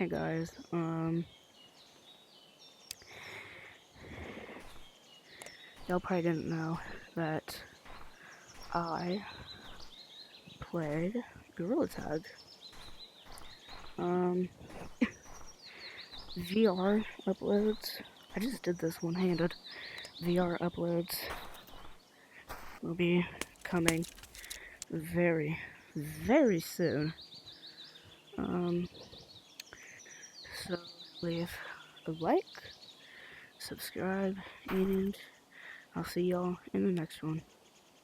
Hey guys, y'all probably didn't know that I played Gorilla Tag. VR uploads. I just did this one-handed. VR uploads will be coming very, very soon. Um, so leave a like, subscribe, and I'll see y'all in the next one.